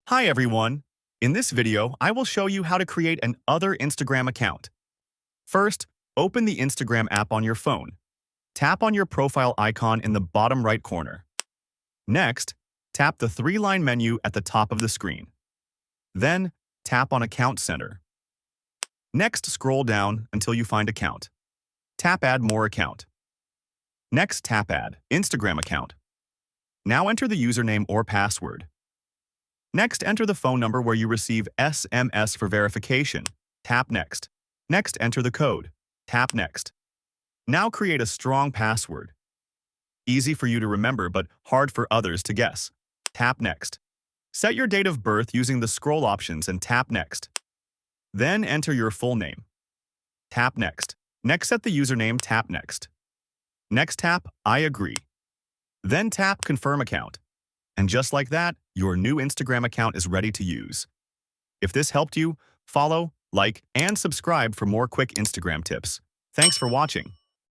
Hi everyone! In this video, I will show you how to create an other Instagram account. First, open the Instagram app on your phone. Tap on your profile icon in the bottom right corner. Next, tap the three-line menu at the top of the screen. Then, tap on Account Center. Next, scroll down until you find Account. Tap Add More Account. Next, tap Add Instagram Account. Now enter the username or password. Next, enter the phone number where you receive SMS for verification. Tap Next. Next, enter the code. Tap Next. Now create a strong password. Easy for you to remember, but hard for others to guess. Tap Next. Set your date of birth using the scroll options and tap Next. Then enter your full name. Tap Next. Next, set the username. Tap Next. Next, tap I agree. Then tap Confirm Account. And just like that, your new Instagram account is ready to use. If this helped you, follow, like, and subscribe for more quick Instagram tips. Thanks for watching.